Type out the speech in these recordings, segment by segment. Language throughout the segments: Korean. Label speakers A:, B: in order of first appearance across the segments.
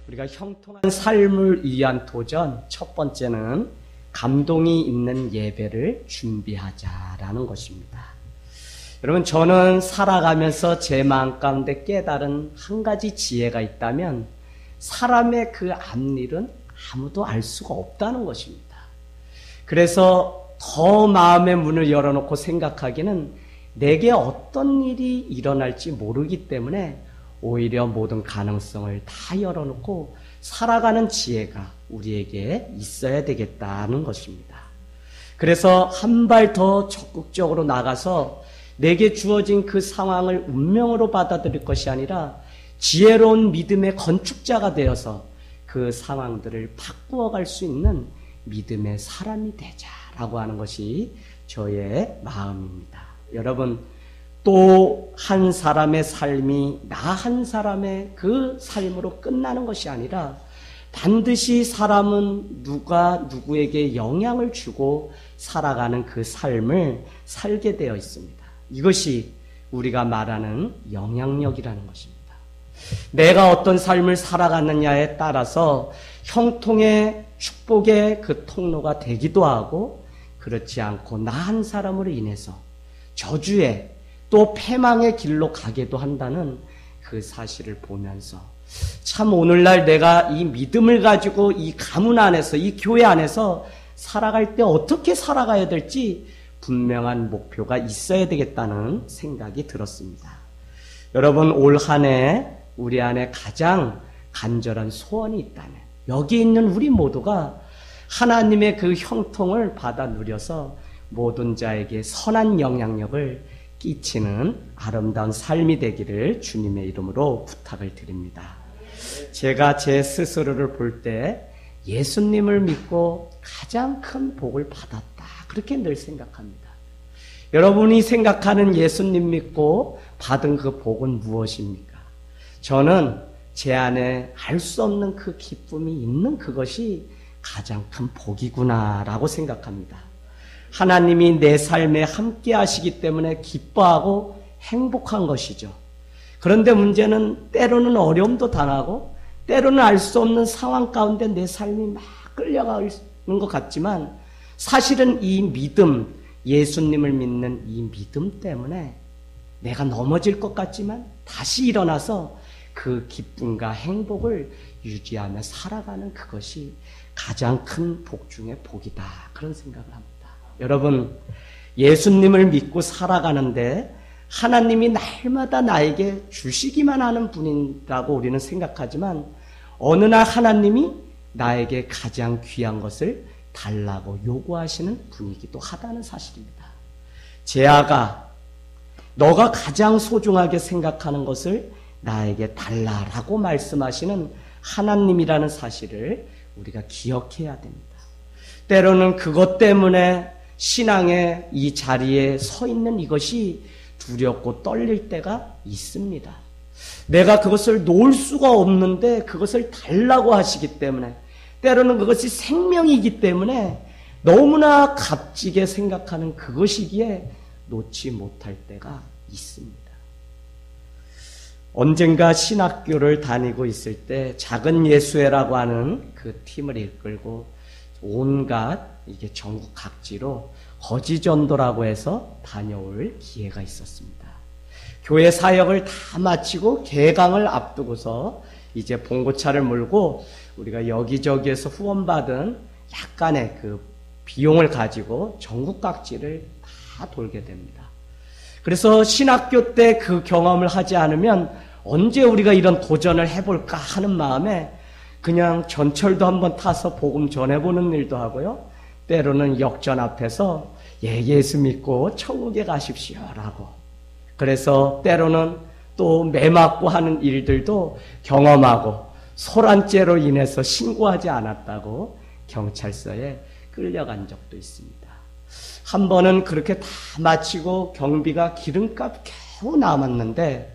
A: 우리가 형통한 삶을 위한 도전, 첫 번째는 감동이 있는 예배를 준비하자라는 것입니다. 여러분, 저는 살아가면서 제 마음 가운데 깨달은 한 가지 지혜가 있다면 사람의 그 앞일은 아무도 알 수가 없다는 것입니다. 그래서 더 마음의 문을 열어놓고 생각하기는 내게 어떤 일이 일어날지 모르기 때문에 오히려 모든 가능성을 다 열어놓고 살아가는 지혜가 우리에게 있어야 되겠다는 것입니다. 그래서 한 발 더 적극적으로 나가서 내게 주어진 그 상황을 운명으로 받아들일 것이 아니라 지혜로운 믿음의 건축자가 되어서 그 상황들을 바꾸어갈 수 있는 믿음의 사람이 되자라고 하는 것이 저의 마음입니다. 여러분, 또 한 사람의 삶이 나 한 사람의 그 삶으로 끝나는 것이 아니라 반드시 사람은 누구에게 영향을 주고 살아가는 그 삶을 살게 되어 있습니다. 이것이 우리가 말하는 영향력이라는 것입니다. 내가 어떤 삶을 살아가느냐에 따라서 형통의 축복의 그 통로가 되기도 하고, 그렇지 않고 나 한 사람으로 인해서 저주의 또 패망의 길로 가게도 한다는 그 사실을 보면서 참 오늘날 내가 이 믿음을 가지고 이 가문 안에서, 이 교회 안에서 살아갈 때 어떻게 살아가야 될지 분명한 목표가 있어야 되겠다는 생각이 들었습니다. 여러분, 올 한 해 우리 안에 가장 간절한 소원이 있다면 여기 있는 우리 모두가 하나님의 그 형통을 받아 누려서 모든 자에게 선한 영향력을 끼치는 아름다운 삶이 되기를 주님의 이름으로 부탁을 드립니다. 제가 제 스스로를 볼 때 예수님을 믿고 가장 큰 복을 받았다, 그렇게 늘 생각합니다. 여러분이 생각하는 예수님 믿고 받은 그 복은 무엇입니까? 저는 제 안에 알 수 없는 그 기쁨이 있는 그것이 가장 큰 복이구나라고 생각합니다. 하나님이 내 삶에 함께 하시기 때문에 기뻐하고 행복한 것이죠. 그런데 문제는 때로는 어려움도 당하고 때로는 알 수 없는 상황 가운데 내 삶이 막 끌려가는 것 같지만 사실은 이 믿음, 예수님을 믿는 이 믿음 때문에 내가 넘어질 것 같지만 다시 일어나서 그 기쁨과 행복을 유지하며 살아가는 그것이 가장 큰 복 중의 복이다, 그런 생각을 합니다. 여러분, 예수님을 믿고 살아가는데 하나님이 날마다 나에게 주시기만 하는 분이라고 우리는 생각하지만 어느 날 하나님이 나에게 가장 귀한 것을 달라고 요구하시는 분이기도 하다는 사실입니다. 제 아가, 너가 가장 소중하게 생각하는 것을 나에게 달라라고 말씀하시는 하나님이라는 사실을 우리가 기억해야 됩니다. 때로는 그것 때문에 신앙의 이 자리에 서 있는 이것이 두렵고 떨릴 때가 있습니다. 내가 그것을 놓을 수가 없는데 그것을 달라고 하시기 때문에, 때로는 그것이 생명이기 때문에 너무나 값지게 생각하는 그것이기에 놓지 못할 때가 있습니다. 언젠가 신학교를 다니고 있을 때 작은 예수회라고 하는 그 팀을 이끌고 온갖 이게 전국 각지로 거지전도라고 해서 다녀올 기회가 있었습니다. 교회 사역을 다 마치고 개강을 앞두고서 이제 봉고차를 몰고 우리가 여기저기에서 후원받은 약간의 그 비용을 가지고 전국 각지를 다 돌게 됩니다. 그래서 신학교 때 그 경험을 하지 않으면 언제 우리가 이런 도전을 해볼까 하는 마음에 그냥 전철도 한번 타서 복음 전해보는 일도 하고요. 때로는 역전 앞에서 예수 믿고 천국에 가십시오라고. 그래서 때로는 또 매 맞고 하는 일들도 경험하고 소란죄로 인해서 신고하지 않았다고 경찰서에 끌려간 적도 있습니다. 한 번은 그렇게 다 마치고 경비가 기름값 겨우 남았는데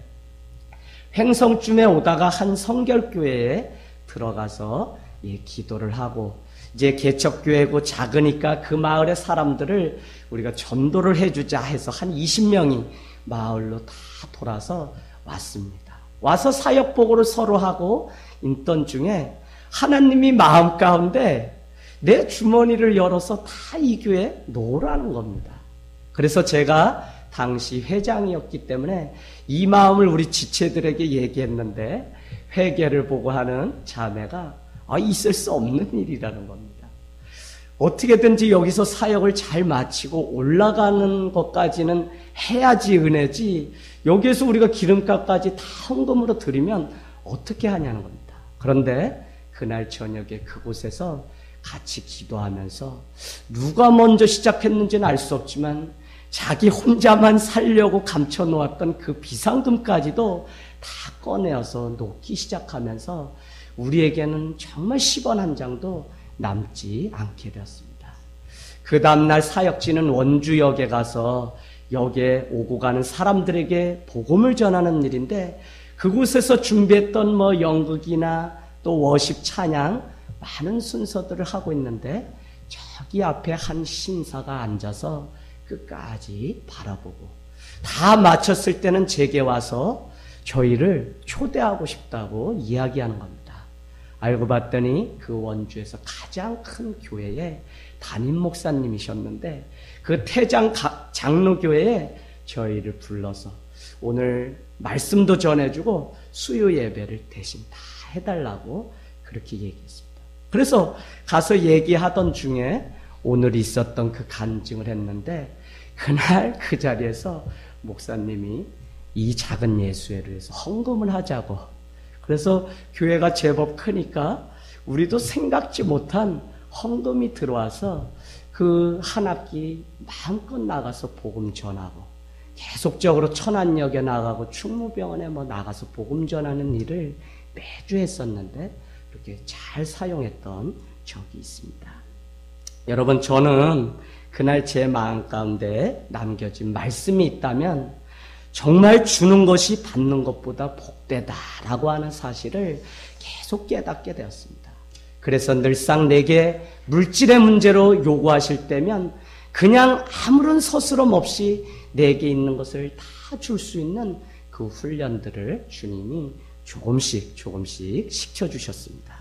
A: 횡성쯤에 오다가 한 성결교회에 들어가서 기도를 하고, 이제 개척교회고 작으니까 그 마을의 사람들을 우리가 전도를 해주자 해서 한 20명이 마을로 다 돌아서 왔습니다. 와서 사역복으로 서로 하고 있던 중에 하나님이 마음 가운데 내 주머니를 열어서 다 이 교회에 놓으라는 겁니다. 그래서 제가 당시 회장이었기 때문에 이 마음을 우리 지체들에게 얘기했는데 회개를 보고 하는 자매가 있을 수 없는 일이라는 겁니다. 어떻게든지 여기서 사역을 잘 마치고 올라가는 것까지는 해야지 은혜지, 여기에서 우리가 기름값까지 다 헌금으로 드리면 어떻게 하냐는 겁니다. 그런데 그날 저녁에 그곳에서 같이 기도하면서 누가 먼저 시작했는지는 알 수 없지만 자기 혼자만 살려고 감춰놓았던 그 비상금까지도 다 꺼내어서 놓기 시작하면서 우리에게는 정말 10원 한 장도 남지 않게 되었습니다. 그 다음날 사역지는 원주역에 가서 역에 오고 가는 사람들에게 복음을 전하는 일인데, 그곳에서 준비했던 연극이나 또 워십 찬양 많은 순서들을 하고 있는데, 저기 앞에 한 신사가 앉아서 끝까지 바라보고 다 마쳤을 때는 제게 와서 저희를 초대하고 싶다고 이야기하는 겁니다. 알고 봤더니 그 원주에서 가장 큰 교회의 담임 목사님이셨는데, 그 태장 장로교회에 저희를 불러서 오늘 말씀도 전해주고 수요 예배를 대신 다 해달라고 그렇게 얘기했습니다. 그래서 가서 얘기하던 중에 오늘 있었던 그 간증을 했는데, 그날 그 자리에서 목사님이 이 작은 예수회를 위해서 헌금을 하자고, 그래서 교회가 제법 크니까 우리도 생각지 못한 헌금이 들어와서 그 한 학기 마음껏 나가서 복음 전하고, 계속적으로 천안역에 나가고 충무병원에 나가서 복음 전하는 일을 매주 했었는데, 이렇게 잘 사용했던 적이 있습니다. 여러분, 저는 그날 제 마음 가운데 남겨진 말씀이 있다면 정말 주는 것이 받는 것보다 복되다라고 하는 사실을 계속 깨닫게 되었습니다. 그래서 늘상 내게 물질의 문제로 요구하실 때면 그냥 아무런 서스럼 없이 내게 있는 것을 다 줄 수 있는 그 훈련들을 주님이 조금씩 시켜주셨습니다.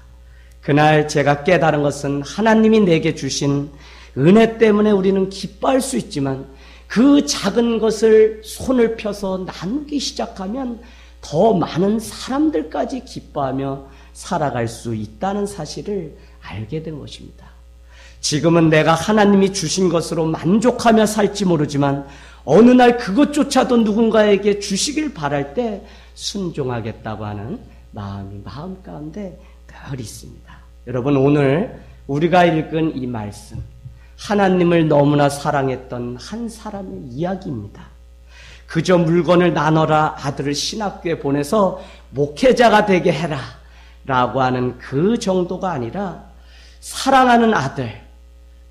A: 그날 제가 깨달은 것은 하나님이 내게 주신 은혜 때문에 우리는 기뻐할 수 있지만, 그 작은 것을 손을 펴서 나누기 시작하면 더 많은 사람들까지 기뻐하며 살아갈 수 있다는 사실을 알게 된 것입니다. 지금은 내가 하나님이 주신 것으로 만족하며 살지 모르지만 어느 날 그것조차도 누군가에게 주시길 바랄 때 순종하겠다고 하는 마음이 마음 가운데 늘 있습니다. 여러분, 오늘 우리가 읽은 이 말씀, 하나님을 너무나 사랑했던 한 사람의 이야기입니다. 그저 물건을 나눠라, 아들을 신학교에 보내서 목회자가 되게 해라 라고 하는 그 정도가 아니라, 사랑하는 아들,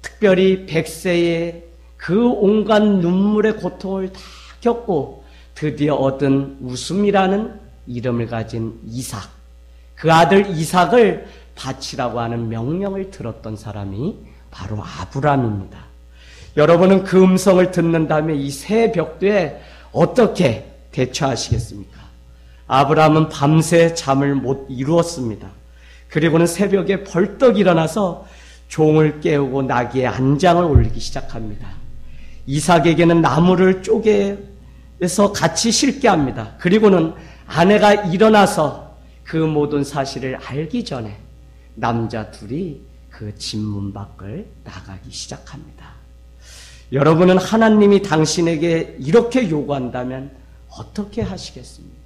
A: 특별히 100세의 그 온갖 눈물의 고통을 다 겪고 드디어 얻은 웃음이라는 이름을 가진 이삭, 그 아들 이삭을 바치라고 하는 명령을 들었던 사람이 바로 아브람입니다. 여러분은 그 음성을 듣는 다음에 이 새 벽도에 어떻게 대처하시겠습니까? 아브람은 밤새 잠을 못 이루었습니다. 그리고는 새벽에 벌떡 일어나서 종을 깨우고 나귀의 안장을 올리기 시작합니다. 이삭에게는 나무를 쪼개서 같이 싣게 합니다. 그리고는 아내가 일어나서 그 모든 사실을 알기 전에 남자 둘이 그 집 문 밖을 나가기 시작합니다. 여러분은 하나님이 당신에게 이렇게 요구한다면 어떻게 하시겠습니까?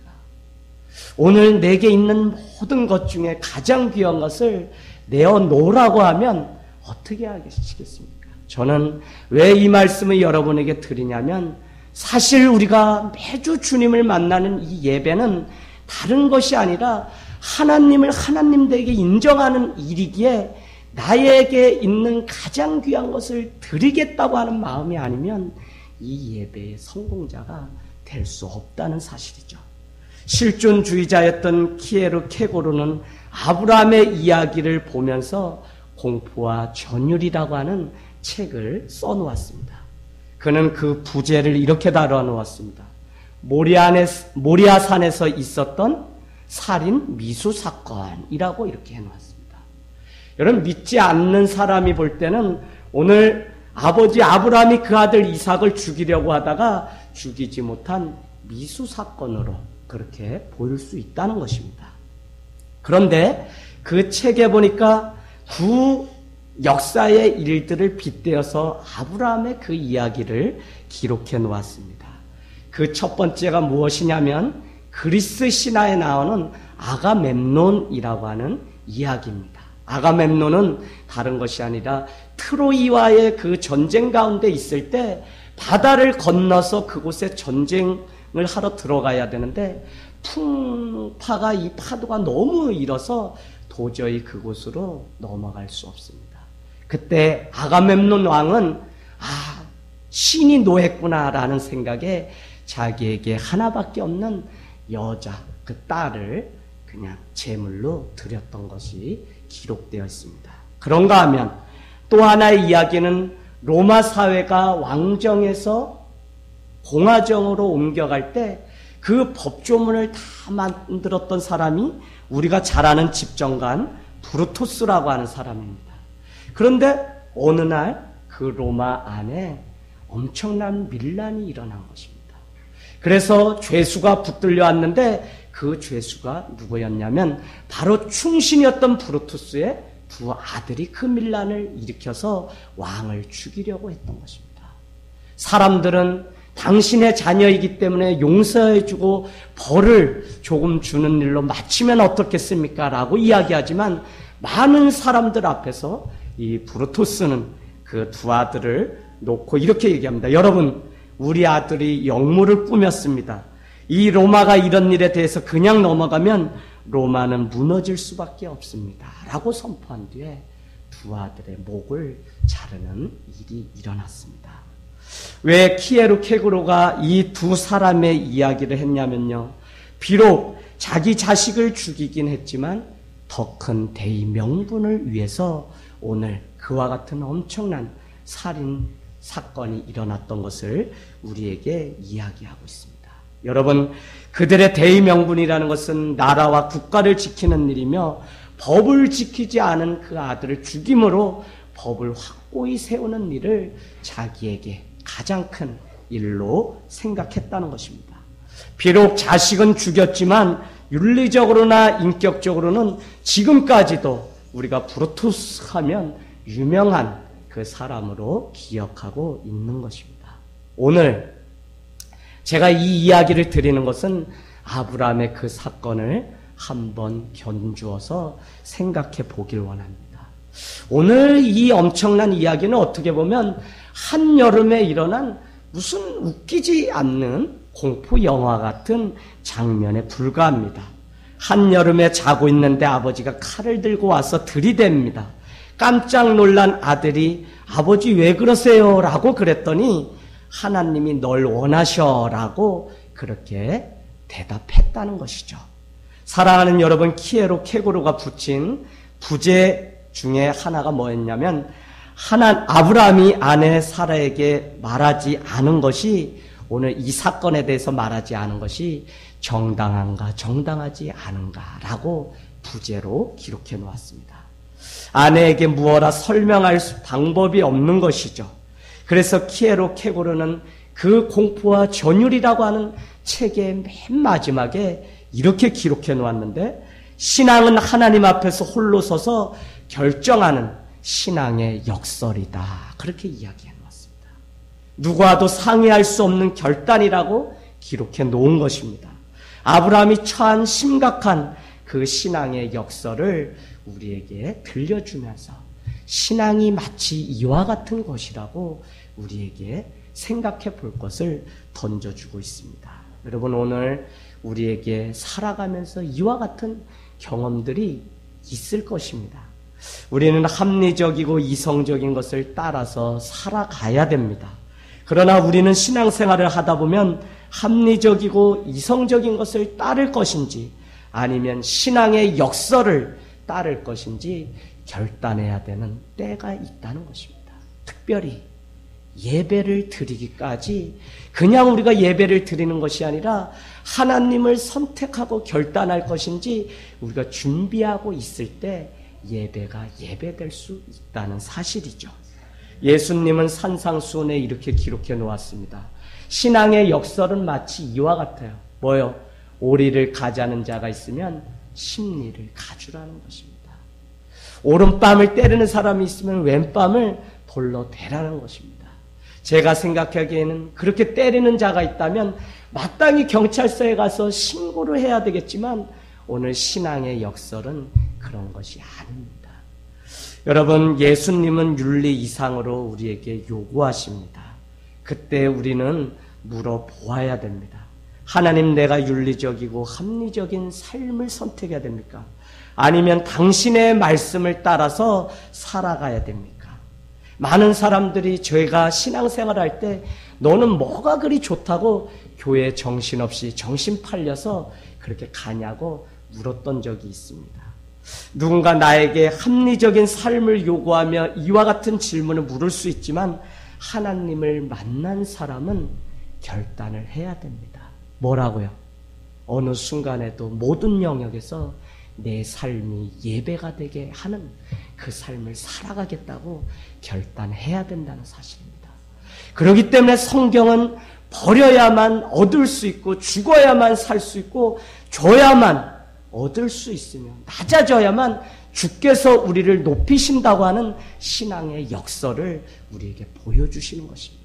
A: 오늘 내게 있는 모든 것 중에 가장 귀한 것을 내어놓으라고 하면 어떻게 하시겠습니까? 저는 왜 이 말씀을 여러분에게 드리냐면, 사실 우리가 매주 주님을 만나는 이 예배는 다른 것이 아니라 하나님을 하나님되게 인정하는 일이기에 나에게 있는 가장 귀한 것을 드리겠다고 하는 마음이 아니면 이 예배의 성공자가 될 수 없다는 사실이죠. 실존주의자였던 키에르 케고르는 아브라함의 이야기를 보면서 공포와 전율이라고 하는 책을 써놓았습니다. 그는 그 부제를 이렇게 다뤄놓았습니다. 모리아산에서 있었던 살인 미수 사건이라고 이렇게 해놓았습니다. 여러분, 믿지 않는 사람이 볼 때는 오늘 아버지 아브라함이 그 아들 이삭을 죽이려고 하다가 죽이지 못한 미수 사건으로 그렇게 보일 수 있다는 것입니다. 그런데 그 책에 보니까 구 역사의 일들을 빗대어서 아브라함의 그 이야기를 기록해 놓았습니다. 그 첫 번째가 무엇이냐면 그리스 신화에 나오는 아가멤논이라고 하는 이야기입니다. 아가멤논은 다른 것이 아니라 트로이와의 그 전쟁 가운데 있을 때 바다를 건너서 그곳에 전쟁을 하러 들어가야 되는데 풍파가 이 파도가 너무 일어서 도저히 그곳으로 넘어갈 수 없습니다. 그때 아가멤논 왕은 신이 노했구나라는 생각에 자기에게 하나밖에 없는 여자, 그 딸을 그냥 제물로 드렸던 것이 기록되어 있습니다. 그런가 하면 또 하나의 이야기는 로마 사회가 왕정에서 공화정으로 옮겨갈 때 그 법조문을 다 만들었던 사람이 우리가 잘 아는 집정관 브루토스라고 하는 사람입니다. 그런데 어느 날 그 로마 안에 엄청난 밀란이 일어난 것입니다. 그래서 죄수가 붙들려 왔는데 그 죄수가 누구였냐면 바로 충신이었던 브루투스의 두 아들이 그 밀란을 일으켜서 왕을 죽이려고 했던 것입니다. 사람들은 당신의 자녀이기 때문에 용서해주고 벌을 조금 주는 일로 마치면 어떻겠습니까? 라고 이야기하지만 많은 사람들 앞에서 이 브루투스는 그 두 아들을 놓고 이렇게 얘기합니다. 여러분, 우리 아들이 역물을 꾸몄습니다. 이 로마가 이런 일에 대해서 그냥 넘어가면 로마는 무너질 수밖에 없습니다. 라고 선포한 뒤에 두 아들의 목을 자르는 일이 일어났습니다. 왜 키에로 케고로가 이 두 사람의 이야기를 했냐면요. 비록 자기 자식을 죽이긴 했지만 더 큰 대의 명분을 위해서 오늘 그와 같은 엄청난 살인 사건이 일어났던 것을 우리에게 이야기하고 있습니다. 여러분, 그들의 대의 명분이라는 것은 나라와 국가를 지키는 일이며 법을 지키지 않은 그 아들을 죽임으로 법을 확고히 세우는 일을 자기에게 가장 큰 일로 생각했다는 것입니다. 비록 자식은 죽였지만 윤리적으로나 인격적으로는 지금까지도 우리가 브루투스 하면 유명한 그 사람으로 기억하고 있는 것입니다. 오늘 제가 이 이야기를 드리는 것은 아브라함의 그 사건을 한번 견주어서 생각해 보길 원합니다. 오늘 이 엄청난 이야기는 어떻게 보면 한여름에 일어난 무슨 웃기지 않는 공포 영화 같은 장면에 불과합니다. 한여름에 자고 있는데 아버지가 칼을 들고 와서 들이댑니다. 깜짝 놀란 아들이 아버지 왜 그러세요? 라고 그랬더니 하나님이 널 원하셔 라고 그렇게 대답했다는 것이죠. 사랑하는 여러분, 키에로 케고로가 붙인 부제 중에 하나가 뭐였냐면 아브라함이 아내 사라에게 말하지 않은 것이 오늘 이 사건에 대해서 말하지 않은 것이 정당한가 정당하지 않은가라고 부제로 기록해 놓았습니다. 아내에게 무어라 설명할 방법이 없는 것이죠. 그래서 키에로 케고르는 그 공포와 전율이라고 하는 책의 맨 마지막에 이렇게 기록해 놓았는데 신앙은 하나님 앞에서 홀로 서서 결정하는 신앙의 역설이다. 그렇게 이야기해 놓았습니다. 누구와도 상의할 수 없는 결단이라고 기록해 놓은 것입니다. 아브라함이 처한 심각한 그 신앙의 역설을 우리에게 들려주면서 신앙이 마치 이와 같은 것이라고 우리에게 생각해 볼 것을 던져주고 있습니다. 여러분, 오늘 우리에게 살아가면서 이와 같은 경험들이 있을 것입니다. 우리는 합리적이고 이성적인 것을 따라서 살아가야 됩니다. 그러나 우리는 신앙생활을 하다 보면 합리적이고 이성적인 것을 따를 것인지 아니면 신앙의 역설을 따를 것인지 결단해야 되는 때가 있다는 것입니다. 특별히 예배를 드리기까지 그냥 우리가 예배를 드리는 것이 아니라 하나님을 선택하고 결단할 것인지 우리가 준비하고 있을 때 예배가 예배될 수 있다는 사실이죠. 예수님은 산상수훈에 이렇게 기록해 놓았습니다. 신앙의 역설은 마치 이와 같아요. 뭐요? 오리를 가자는 자가 있으면 십리를 가주라는 것입니다. 오른뺨을 때리는 사람이 있으면 왼뺨을 돌로 대라는 것입니다. 제가 생각하기에는 그렇게 때리는 자가 있다면 마땅히 경찰서에 가서 신고를 해야 되겠지만 오늘 신앙의 역설은 그런 것이 아닙니다. 여러분, 예수님은 윤리 이상으로 우리에게 요구하십니다. 그때 우리는 물어보아야 됩니다. 하나님, 내가 윤리적이고 합리적인 삶을 선택해야 됩니까? 아니면 당신의 말씀을 따라서 살아가야 됩니까? 많은 사람들이 저희가 신앙생활할 때 너는 뭐가 그리 좋다고 교회에 정신없이 정신 팔려서 그렇게 가냐고 물었던 적이 있습니다. 누군가 나에게 합리적인 삶을 요구하며 이와 같은 질문을 물을 수 있지만 하나님을 만난 사람은 결단을 해야 됩니다. 뭐라고요? 어느 순간에도 모든 영역에서 내 삶이 예배가 되게 하는 그 삶을 살아가겠다고 결단해야 된다는 사실입니다. 그렇기 때문에 성경은 버려야만 얻을 수 있고 죽어야만 살 수 있고 줘야만 얻을 수 있으며 낮아져야만 주께서 우리를 높이신다고 하는 신앙의 역설을 우리에게 보여주시는 것입니다.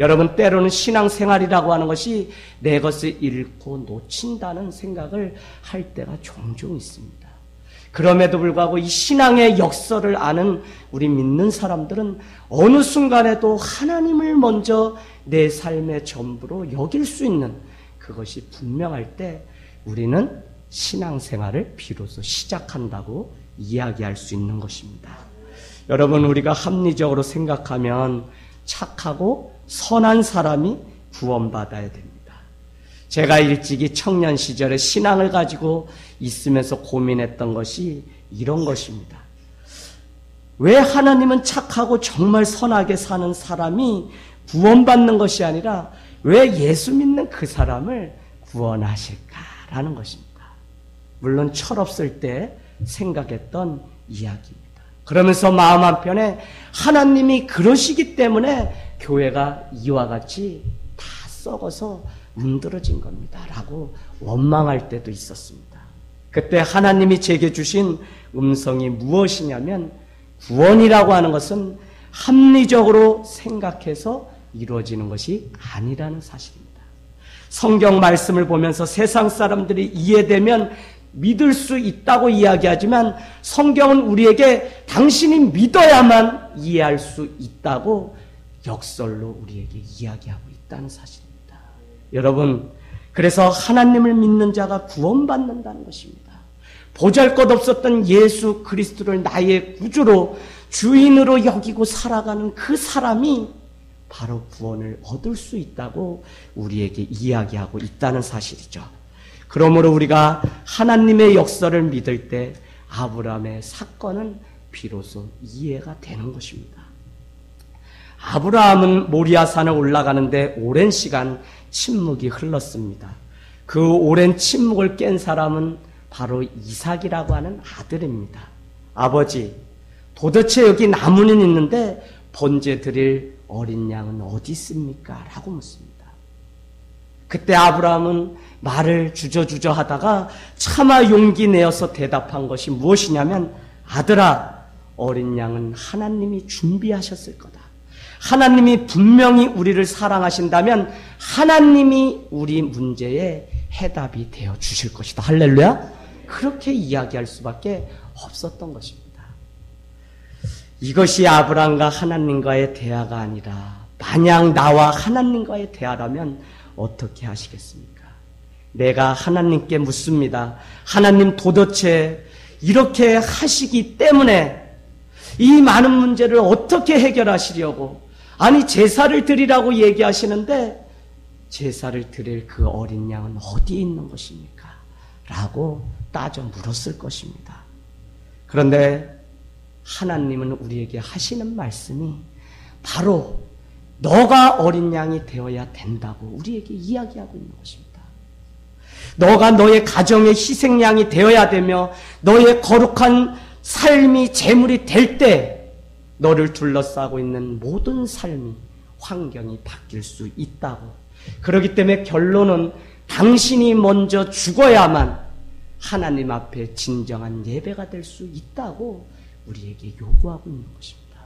A: 여러분, 때로는 신앙생활이라고 하는 것이 내 것을 잃고 놓친다는 생각을 할 때가 종종 있습니다. 그럼에도 불구하고 이 신앙의 역설을 아는 우리 믿는 사람들은 어느 순간에도 하나님을 먼저 내 삶의 전부로 여길 수 있는 그것이 분명할 때 우리는 신앙생활을 비로소 시작한다고 이야기할 수 있는 것입니다. 여러분, 우리가 합리적으로 생각하면 착하고 선한 사람이 구원받아야 됩니다. 제가 일찍이 청년 시절에 신앙을 가지고 있으면서 고민했던 것이 이런 것입니다. 왜 하나님은 착하고 정말 선하게 사는 사람이 구원받는 것이 아니라 왜 예수 믿는 그 사람을 구원하실까라는 것입니다. 물론 철없을 때 생각했던 이야기입니다. 그러면서 마음 한편에 하나님이 그러시기 때문에 교회가 이와 같이 다 썩어서 문드러진 겁니다 라고 원망할 때도 있었습니다. 그때 하나님이 제게 주신 음성이 무엇이냐면 구원이라고 하는 것은 합리적으로 생각해서 이루어지는 것이 아니라는 사실입니다. 성경 말씀을 보면서 세상 사람들이 이해되면 믿을 수 있다고 이야기하지만 성경은 우리에게 당신이 믿어야만 이해할 수 있다고 역설로 우리에게 이야기하고 있다는 사실입니다. 여러분, 그래서 하나님을 믿는 자가 구원받는다는 것입니다. 보잘것없었던 예수 그리스도를 나의 구주로 주인으로 여기고 살아가는 그 사람이 바로 구원을 얻을 수 있다고 우리에게 이야기하고 있다는 사실이죠. 그러므로 우리가 하나님의 역사를 믿을 때 아브라함의 사건은 비로소 이해가 되는 것입니다. 아브라함은 모리아산에 올라가는데 오랜 시간 침묵이 흘렀습니다. 그 오랜 침묵을 깬 사람은 바로 이삭이라고 하는 아들입니다. 아버지, 도대체 여기 나무는 있는데 번제 드릴 어린 양은 어디 있습니까? 라고 묻습니다. 그때 아브라함은 말을 주저주저 하다가 차마 용기 내어서 대답한 것이 무엇이냐면, 아들아, 어린 양은 하나님이 준비하셨을 거다. 하나님이 분명히 우리를 사랑하신다면 하나님이 우리 문제에 해답이 되어 주실 것이다. 할렐루야. 그렇게 이야기할 수밖에 없었던 것입니다. 이것이 아브라함과 하나님과의 대화가 아니라 만약 나와 하나님과의 대화라면 어떻게 하시겠습니까? 내가 하나님께 묻습니다. 하나님, 도대체 이렇게 하시기 때문에 이 많은 문제를 어떻게 해결하시려고, 아니 제사를 드리라고 얘기하시는데 제사를 드릴 그 어린 양은 어디에 있는 것입니까? 라고 따져 물었을 것입니다. 그런데 하나님은 우리에게 하시는 말씀이 바로 너가 어린 양이 되어야 된다고 우리에게 이야기하고 있는 것입니다. 너가 너의 가정의 희생양이 되어야 되며 너의 거룩한 삶이 제물이 될 때 너를 둘러싸고 있는 모든 삶이 환경이 바뀔 수 있다고. 그렇기 때문에 결론은 당신이 먼저 죽어야만 하나님 앞에 진정한 예배가 될 수 있다고 우리에게 요구하고 있는 것입니다.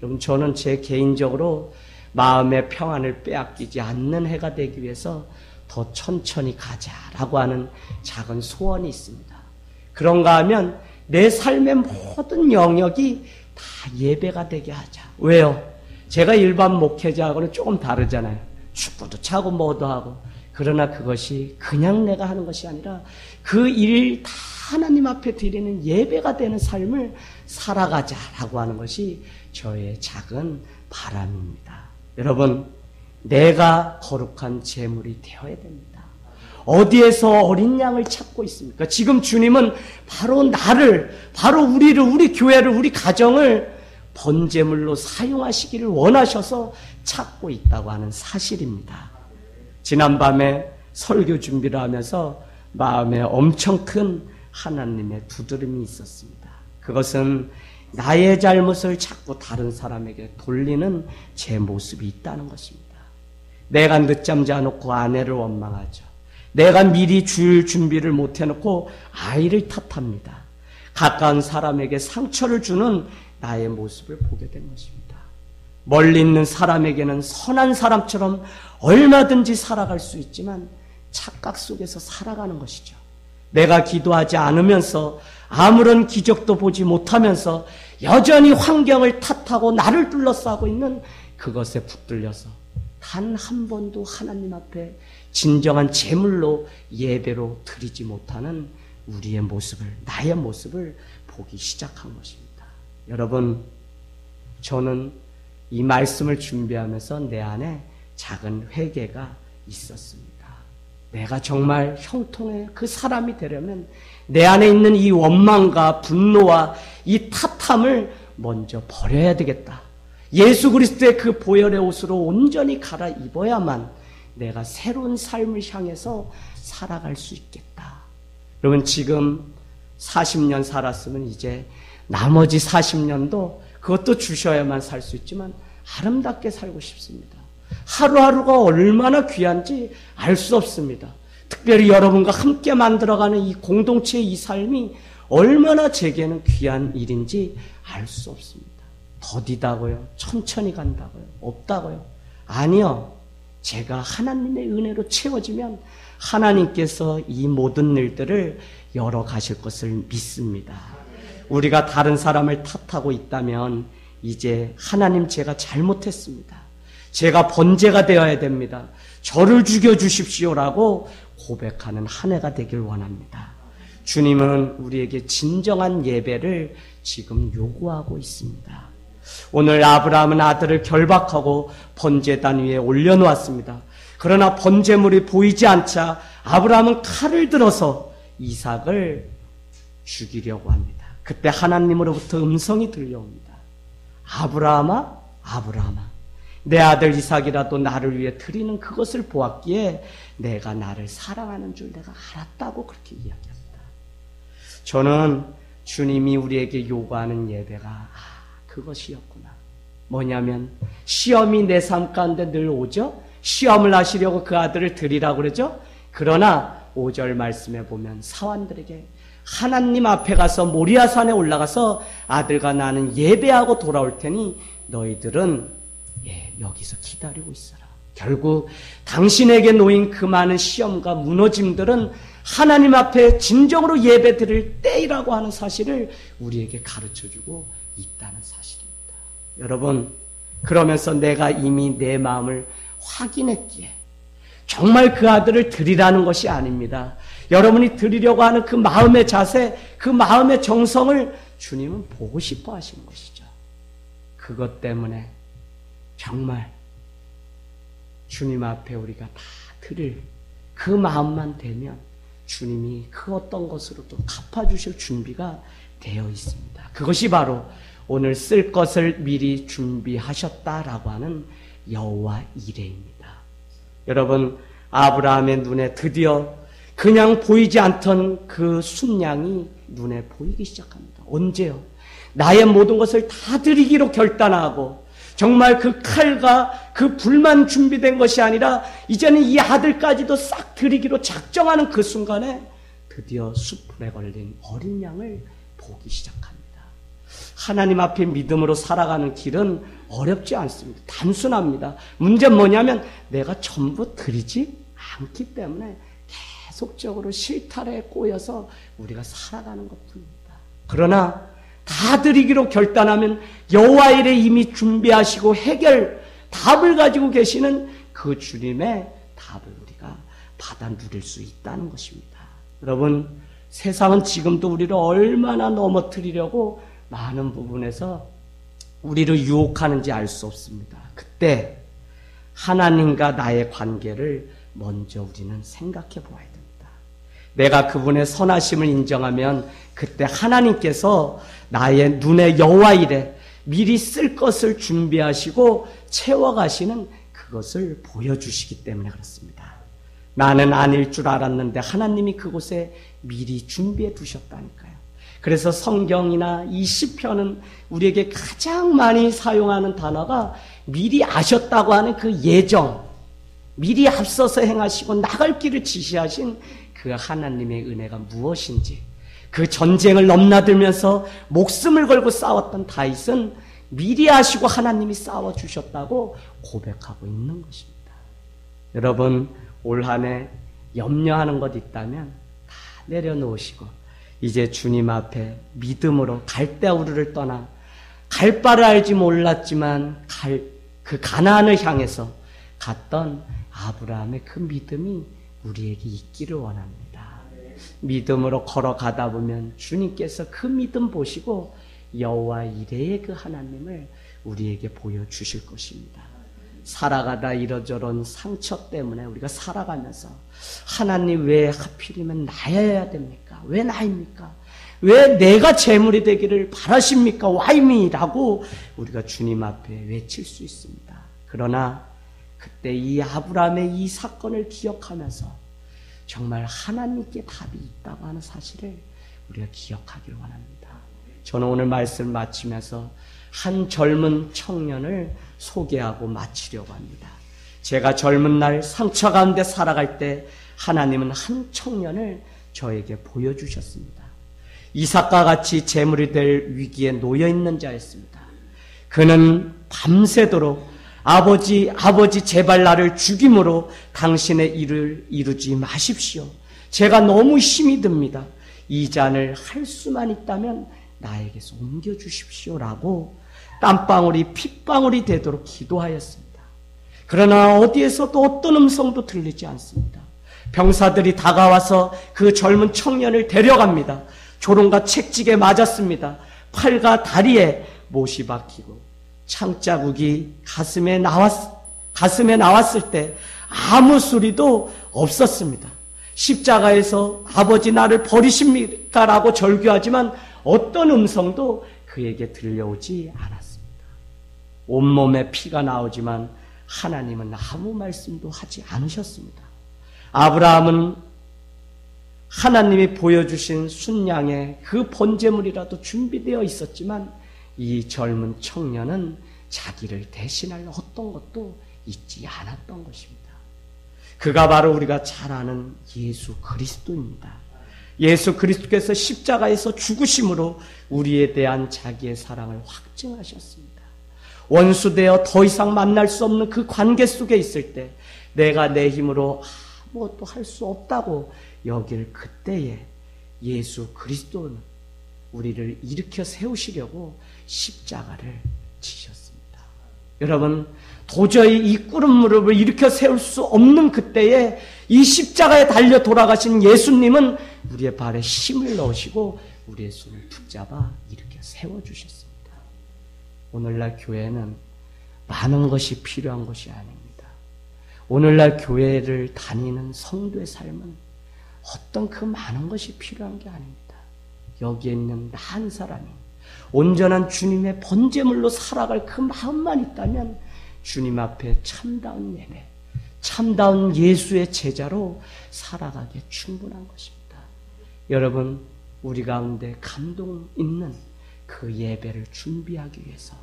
A: 여러분, 저는 제 개인적으로 마음의 평안을 빼앗기지 않는 해가 되기 위해서 더 천천히 가자라고 하는 작은 소원이 있습니다. 그런가 하면 내 삶의 모든 영역이 다 예배가 되게 하자. 왜요? 제가 일반 목회자하고는 조금 다르잖아요. 축구도 차고 뭐도 하고. 그러나 그것이 그냥 내가 하는 것이 아니라 그 일 다 하나님 앞에 드리는 예배가 되는 삶을 살아가자라고 하는 것이 저의 작은 바람입니다. 여러분, 내가 거룩한 제물이 되어야 됩니다. 어디에서 어린 양을 찾고 있습니까? 지금 주님은 바로 나를, 바로 우리를, 우리 교회를, 우리 가정을 번제물로 사용하시기를 원하셔서 찾고 있다고 하는 사실입니다. 지난밤에 설교 준비를 하면서 마음에 엄청 큰 하나님의 두드림이 있었습니다. 그것은 나의 잘못을 자꾸 다른 사람에게 돌리는 제 모습이 있다는 것입니다. 내가 늦잠 자놓고 아내를 원망하죠. 내가 미리 줄 준비를 못해놓고 아이를 탓합니다. 가까운 사람에게 상처를 주는 나의 모습을 보게 된 것입니다. 멀리 있는 사람에게는 선한 사람처럼 얼마든지 살아갈 수 있지만 착각 속에서 살아가는 것이죠. 내가 기도하지 않으면서 아무런 기적도 보지 못하면서 여전히 환경을 탓하고 나를 둘러싸고 있는 그것에 붙들려서 단 한 번도 하나님 앞에 진정한 제물로 예배로 드리지 못하는 우리의 모습을, 나의 모습을 보기 시작한 것입니다. 여러분, 저는 이 말씀을 준비하면서 내 안에 작은 회개가 있었습니다. 내가 정말 형통의 그 사람이 되려면 내 안에 있는 이 원망과 분노와 이 탓함을 먼저 버려야 되겠다. 예수 그리스도의 그 보혈의 옷으로 온전히 갈아입어야만 내가 새로운 삶을 향해서 살아갈 수 있겠다. 여러분, 지금 40년 살았으면 이제 나머지 40년도 그것도 주셔야만 살 수 있지만 아름답게 살고 싶습니다. 하루하루가 얼마나 귀한지 알 수 없습니다. 특별히 여러분과 함께 만들어가는 이 공동체의 이 삶이 얼마나 제게는 귀한 일인지 알 수 없습니다. 더디다고요? 천천히 간다고요? 없다고요? 아니요. 제가 하나님의 은혜로 채워지면 하나님께서 이 모든 일들을 열어가실 것을 믿습니다. 우리가 다른 사람을 탓하고 있다면 이제 하나님, 제가 잘못했습니다. 제가 번제가 되어야 됩니다. 저를 죽여주십시오라고 고백하는 한 해가 되길 원합니다. 주님은 우리에게 진정한 예배를 지금 요구하고 있습니다. 오늘 아브라함은 아들을 결박하고 번제단 위에 올려놓았습니다. 그러나 번제물이 보이지 않자 아브라함은 칼을 들어서 이삭을 죽이려고 합니다. 그때 하나님으로부터 음성이 들려옵니다. 아브라함아, 아브라함아, 내 아들 이삭이라도 나를 위해 드리는 그것을 보았기에 내가 나를 사랑하는 줄 내가 알았다고 그렇게 이야기합니다. 저는 주님이 우리에게 요구하는 예배가 그것이었구나. 뭐냐면 시험이 내 삶 가운데 늘 오죠. 시험을 하시려고 그 아들을 드리라고 그러죠. 그러나 5절 말씀에 보면 사환들에게 하나님 앞에 가서 모리아산에 올라가서 아들과 나는 예배하고 돌아올 테니 너희들은 여기서 기다리고 있어라. 결국 당신에게 놓인 그 많은 시험과 무너짐들은 하나님 앞에 진정으로 예배 드릴 때이라고 하는 사실을 우리에게 가르쳐주고 있다는 사실입니다. 여러분, 그러면서 내가 이미 내 마음을 확인했기에 정말 그 아들을 드리라는 것이 아닙니다. 여러분이 드리려고 하는 그 마음의 자세, 그 마음의 정성을 주님은 보고 싶어 하시는 것이죠. 그것 때문에 정말 주님 앞에 우리가 다 드릴 그 마음만 되면 주님이 그 어떤 것으로도 갚아주실 준비가 되어 있습니다. 그것이 바로 오늘 쓸 것을 미리 준비하셨다라고 하는 여호와 이레입니다. 여러분, 아브라함의 눈에 드디어 그냥 보이지 않던 그 순양이 눈에 보이기 시작합니다. 언제요? 나의 모든 것을 다 드리기로 결단하고 정말 그 칼과 그 불만 준비된 것이 아니라 이제는 이 아들까지도 싹 드리기로 작정하는 그 순간에 드디어 숯불에 걸린 어린 양을 보기 시작합니다. 하나님 앞에 믿음으로 살아가는 길은 어렵지 않습니다. 단순합니다. 문제는 뭐냐면 내가 전부 드리지 않기 때문에 계속적으로 실타래에 꼬여서 우리가 살아가는 것뿐입니다. 그러나 다 드리기로 결단하면 여호와 일에 이미 준비하시고 답을 가지고 계시는 그 주님의 답을 우리가 받아 누릴 수 있다는 것입니다. 여러분, 세상은 지금도 우리를 얼마나 넘어뜨리려고 많은 부분에서 우리를 유혹하는지 알 수 없습니다. 그때 하나님과 나의 관계를 먼저 우리는 생각해 보아야 됩니다. 내가 그분의 선하심을 인정하면 그때 하나님께서 나의 눈에 여호와 일에 미리 쓸 것을 준비하시고 채워가시는 그것을 보여주시기 때문에 그렇습니다. 나는 아닐 줄 알았는데 하나님이 그곳에 미리 준비해 두셨다니까요. 그래서 성경이나 이 시편은 우리에게 가장 많이 사용하는 단어가 미리 아셨다고 하는 그 예정, 미리 앞서서 행하시고 나갈 길을 지시하신 그 하나님의 은혜가 무엇인지, 그 전쟁을 넘나들면서 목숨을 걸고 싸웠던 다윗은 미리 아시고 하나님이 싸워주셨다고 고백하고 있는 것입니다. 여러분, 올 한 해 염려하는 것 있다면 다 내려놓으시고 이제 주님 앞에 믿음으로 갈대우르를 떠나 갈 바를 알지 몰랐지만 그 가나안을 향해서 갔던 아브라함의 그 믿음이 우리에게 있기를 원합니다. 믿음으로 걸어가다 보면 주님께서 그 믿음 보시고 여호와 이레의 그 하나님을 우리에게 보여주실 것입니다. 살아가다 이러저런 상처 때문에 우리가 살아가면서 하나님 왜 하필이면 나여야 됩니까? 왜 나입니까? 왜 내가 재물이 되기를 바라십니까? Why me? 라고 우리가 주님 앞에 외칠 수 있습니다. 그러나 그때 이 아브라함의 이 사건을 기억하면서 정말 하나님께 답이 있다고 하는 사실을 우리가 기억하기를 원합니다. 저는 오늘 말씀을 마치면서 한 젊은 청년을 소개하고 마치려고 합니다. 제가 젊은 날 상처 가운데 살아갈 때 하나님은 한 청년을 저에게 보여주셨습니다. 이삭과 같이 재물이 될 위기에 놓여있는 자였습니다. 그는 밤새도록 아버지 제발 나를 죽임으로 당신의 일을 이루지 마십시오. 제가 너무 힘이 듭니다. 이 잔을 할 수만 있다면 나에게서 옮겨주십시오 라고 땀방울이 핏방울이 되도록 기도하였습니다. 그러나 어디에서도 어떤 음성도 들리지 않습니다. 병사들이 다가와서 그 젊은 청년을 데려갑니다. 조롱과 채찍에 맞았습니다. 팔과 다리에 못이 박히고 창자국이 가슴에 나왔을 때 아무 소리도 없었습니다. 십자가에서 아버지 나를 버리십니까? 라고 절규하지만 어떤 음성도 그에게 들려오지 않았습니다. 온몸에 피가 나오지만 하나님은 아무 말씀도 하지 않으셨습니다. 아브라함은 하나님이 보여주신 순양의 그 번제물이라도 준비되어 있었지만 이 젊은 청년은 자기를 대신할 어떤 것도 있지 않았던 것입니다. 그가 바로 우리가 잘 아는 예수 그리스도입니다. 예수 그리스도께서 십자가에서 죽으심으로 우리에 대한 자기의 사랑을 확증하셨습니다. 원수되어 더 이상 만날 수 없는 그 관계 속에 있을 때 내가 내 힘으로 아무것도 할 수 없다고 여길 그때에 예수 그리스도는 우리를 일으켜 세우시려고 십자가를 지셨습니다. 여러분, 도저히 이 꿇은 무릎을 일으켜 세울 수 없는 그때에 이 십자가에 달려 돌아가신 예수님은 우리의 발에 힘을 넣으시고 우리의 손을 붙잡아 일으켜 세워주셨습니다. 오늘날 교회는 많은 것이 필요한 것이 아닙니다. 오늘날 교회를 다니는 성도의 삶은 어떤 그 많은 것이 필요한 게 아닙니다. 여기에 있는 나 한 사람이 온전한 주님의 번제물로 살아갈 그 마음만 있다면 주님 앞에 참다운 예배, 참다운 예수의 제자로 살아가기에 충분한 것입니다. 여러분, 우리 가운데 감동 있는 그 예배를 준비하기 위해서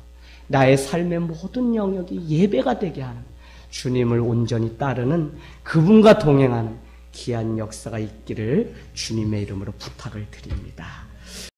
A: 나의 삶의 모든 영역이 예배가 되게 하는, 주님을 온전히 따르는, 그분과 동행하는 귀한 역사가 있기를 주님의 이름으로 부탁을 드립니다.